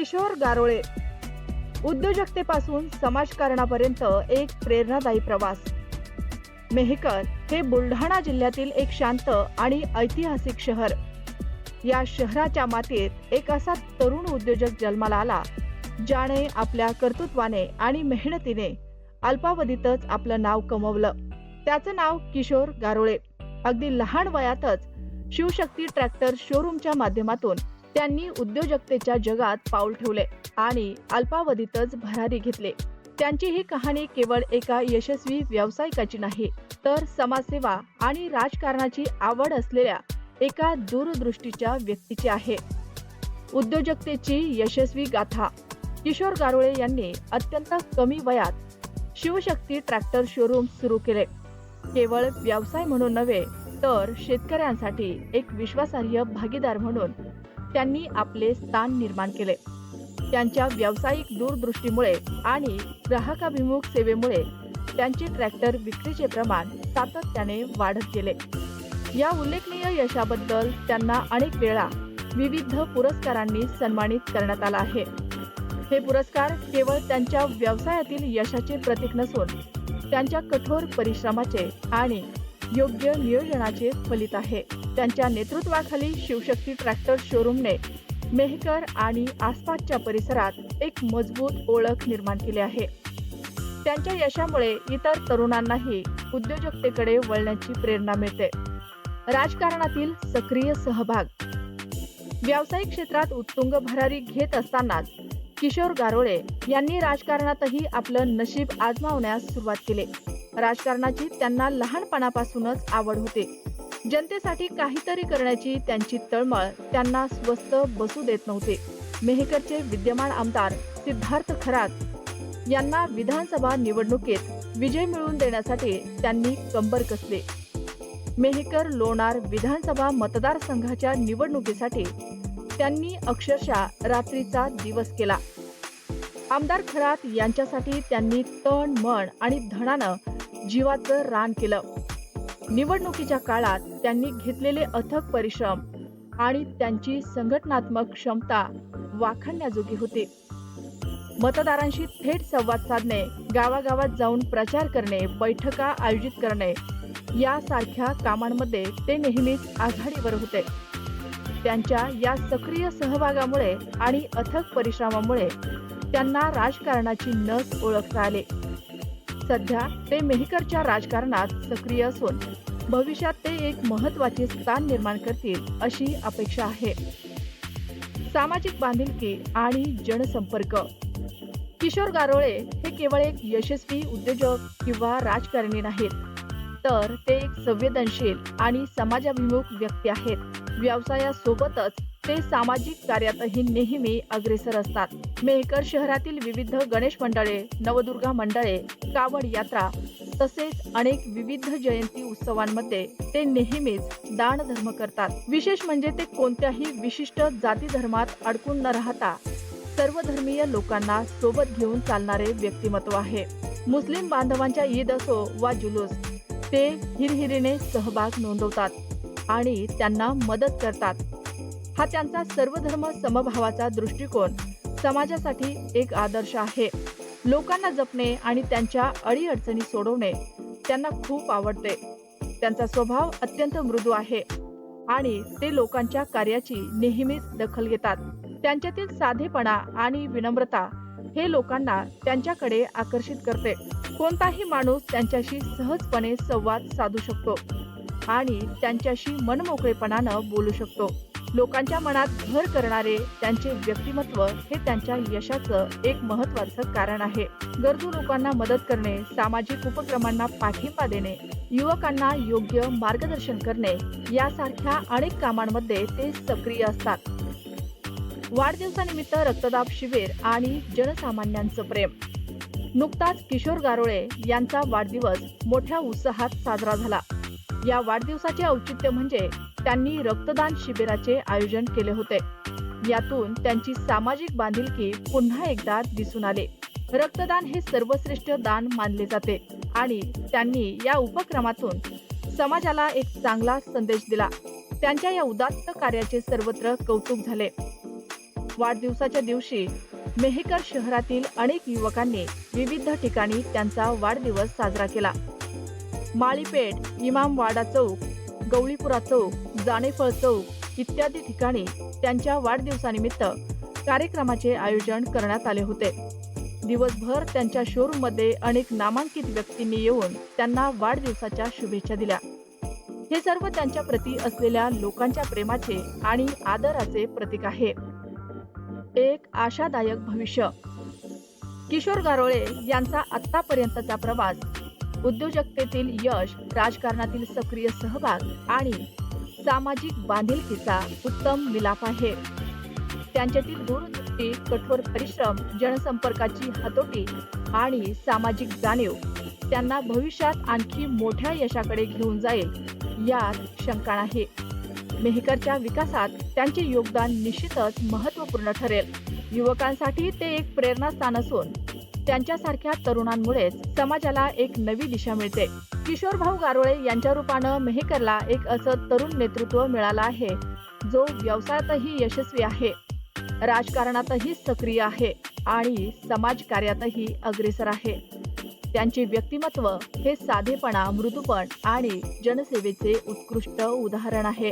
किशोर गारोळे उद्योजकतेपासून समाजकारणापर्यंत एक प्रेरणादायी प्रवास। मेहकर हे बुलढाणा जिल्ह्यातील एक शांत आणि ऐतिहासिक शहर। या शहराच्या मातीत एक असा तरुण उद्योजक जन्माला आला ज्याने आपल्या कर्तृत्वाने आणि मेहनतीने अल्पावधीतच आपलं नाव कमवलं। त्याचं नाव किशोर गारोळे। अगदी लहान वयातच शिवशक्ती ट्रॅक्टर शोरूमच्या माध्यमातून त्यांनी उद्योजकतेच्या जगात पाऊल ठेवले आणि अल्पावधीतच भरारी घेतले। त्यांची ही कहाणी केवळ एका यशस्वी व्यावसायिकाची नाही, तर समाजसेवा आणि राजकारणाची आवड असलेल्या एका दूरदृष्टीच्या व्यक्तीची आहे। उद्योजकतेची यशस्वी गाथा। किशोर गारोळे यांनी अत्यंत कमी वयात शिवशक्ती ट्रॅक्टर शोरूम सुरू केले। केवळ व्यवसाय म्हणून नव्हे, तर शेतकऱ्यांसाठी एक विश्वासार्ह भागीदार म्हणून त्यांनी आपले स्थान निर्माण केले। त्यांच्या व्यावसायिक दूरदृष्टीमुळे आणि ग्राहकाभिमुख सेवेमुळे त्यांचे ट्रॅक्टर विक्रीचे प्रमाण सातत्याने वाढत गेले। या उल्लेखनीय यशाबद्दल त्यांना अनेक वेळा विविध पुरस्कारांनी सन्मानित करण्यात आलं आहे। हे पुरस्कार केवळ त्यांच्या व्यवसायातील यशाचे प्रतीक नसून त्यांच्या कठोर परिश्रमाचे आणि योग्य नियोजनाचे फलित आहे। त्यांच्या नेतृत्वाखाली शिवशक्ती ट्रॅक्टर शोरूमने मेहकर आणि आसपासच्या परिसरात एक मजबूत ओळख निर्माण केली आहे। त्यांच्या यशामुळे इतर तरुणांनाही उद्योजकतेकडे वळण्याची प्रेरणा मिळते। राजकारणातील सक्रिय सहभाग। व्यावसायिक क्षेत्रात उत्तुंग भरारी घेत असतानाच किशोर गारोळे यांनी राजकारणातही आपलं नशीब आजमावण्यास सुरुवात केली। राजकारणाची त्यांना लहानपणापासूनच आवड होती। जनतेसाठी काहीतरी करण्याची त्यांची तळमळ त्यांना स्वस्थ बसू देत नव्हती। मेहकरचे विद्यमान आमदार सिद्धार्थ खरात यांना विधानसभा निवडणुकीत विजय मिळवून देण्यासाठी त्यांनी कंबर कसली। मेहकर लोणार विधानसभा मतदारसंघाच्या निवडणुकीसाठी त्यांनी अक्षरशः रात्रीचा दिवस केला। आमदार खरात यांच्यासाठी त्यांनी तन मन आणि धनानं जीवाचं रान केलं। निवडणुकीच्या काळात त्यांनी घेतलेले अथक परिश्रम आणि त्यांची संघटनात्मक क्षमता वाखाणण्याजोगी होती। मतदारांशी थेट संवाद साधणे, गावागावात जाऊन प्रचार करणे, बैठका आयोजित करणे यासारख्या कामांमध्ये ते नेहमीच आघाडीवर होते। त्यांच्या या सक्रिय सहभागामुळे आणि अथक परिश्रमामुळे त्यांना राजकारणाची नस ओळखता आले। सध्या ते मेहकरच्या राजकारणात सक्रिय असून भविष्यात ते एक महत्त्वाचे स्थान निर्माण करतील अशी अपेक्षा आहे। सामाजिक बांधिलकी आणि जनसंपर्क। किशोर गारोळे हे केवळ एक यशस्वी उद्योजक किंवा राजकारणी नाहीत, तर ते एक संवेदनशील आणि समाजाभिमुख व्यक्ती आहेत। व्यवसायासोबतच ते सामाजिक कार्यातही नेहमी अग्रेसर असतात। मेहकर शहरातील विविध गणेश मंडळे, नवदुर्गा मंडळे, कावड यात्रा तसेच अनेक विविध जयंती उत्सवांमध्ये ते नेहमीच दानधर्म करतात। विशेष म्हणजे ते कोणत्याही विशिष्ट जाती धर्मात अडकून न राहता सर्वधर्मीय लोकांना सोबत घेऊन चालणारे व्यक्तिमत्व आहे। मुस्लिम बांधवांच्या ईद असो वा जुलूस, ते हिरहिरीने सहभाग नोंदवतात आणि त्यांना मदत करतात। हा त्यांचा सर्वधर्म समभावाचा दृष्टिकोन समाजासाठी एक आदर्श आहे। लोकांना जपणे आणि त्यांच्या अडीअडचणी सोडवणे त्यांना खूप आवडते। त्यांचा स्वभाव अत्यंत मृदू आहे आणि ते लोकांच्या कार्याची नेहमीच दखल घेतात। त्यांच्यातील साधेपणा आणि विनम्रता हे लोकांना त्यांच्याकडे आकर्षित करते। कोणताही माणूस त्यांच्याशी सहजपणे संवाद साधू शकतो आणि त्यांच्याशी मनमोकळेपणानं बोलू शकतो। लोकांच्या मनात घर करणारे त्यांचे व्यक्तिमत्व हे त्यांच्या यशाचं एक महत्त्वाचं कारण आहे। गरजू लोकांना मदत करणे, सामाजिक उपक्रमांना पाठिंबा देणे, युवकांना योग्य मार्गदर्शन करणे यासारख्या अनेक कामांमध्ये ते सक्रिय असतात। वाढदिवसानिमित्त रक्तदाब शिबिर आणि जनसामान्यांचं प्रेम। नुकताच किशोर गारोळे यांचा वाढदिवस मोठ्या उत्साहात साजरा झाला। या वाढदिवसाचे औचित्य म्हणजे त्यांनी रक्तदान शिबिराचे आयोजन केले होते। यातून त्यांची सामाजिक बांधिलकी पुन्हा एकदा दिसून आले। रक्तदान हे सर्वश्रेष्ठ दान मानले जाते आणि त्यांनी या उपक्रमातून समाजाला एक चांगला संदेश दिला। त्यांच्या या उदात्त कार्याचे सर्वत्र कौतुक झाले। वाढदिवसाच्या दिवशी मेहकर शहरातील अनेक युवकांनी विविध ठिकाणी त्यांचा वाढदिवस साजरा केला. माळीपेठ, इमामवाडा चौक, गवळीपुरा चौक, जानेफळ चौक इत्यादी ठिकाणी त्यांच्या वाढदिवसानिमित्त कार्यक्रमाचे आयोजन करण्यात आले होते. दिवसभर त्यांच्या शोरूममध्ये अनेक नामांकित व्यक्तींनी येऊन त्यांना वाढदिवसाच्या शुभेच्छा दिल्या. हे सर्व त्यांच्या प्रती असलेल्या लोकांच्या प्रेमाचे आणि आदराचे प्रतीक आहे. एक आशादायक भविष्य. किशोर गारोळे यांचा आतापर्यंतचा प्रवास उद्योजकतेतील यश, राजकारणातील सक्रिय सहभाग आणि सामाजिक बांधिलकीचा उत्तम मिलाफ आहे. त्यांच्यातील दूरदृष्टी, कठोर परिश्रम, जनसंपर्काची हातोटी आणि सामाजिक जाणीव त्यांना भविष्यात आणखी मोठ्या यशाकडे घेऊन जाईल यात शंका नाही. मेहकरच्या विकासात त्यांचे योगदान निश्चितच महत्त्वपूर्ण ठरेल. युवकांसाठी ते एक प्रेरणास्थान असून त्यांच्यासारख्या तरुणांमुळेच समाजाला एक नवी दिशा मिळते. किशोर भाऊ गारोळे यांच्या रूपानं मेहकरला एक असं तरुण नेतृत्व मिळालं आहे जो व्यवसायातही यशस्वी आहे, राजकारणातही सक्रिय आहे आणि समाजकार्यातही अग्रेसर आहे. त्यांचे व्यक्तिमत्व हे साधेपणा, मृदूपण आणि जनसेवेचे उत्कृष्ट उदाहरण आहे.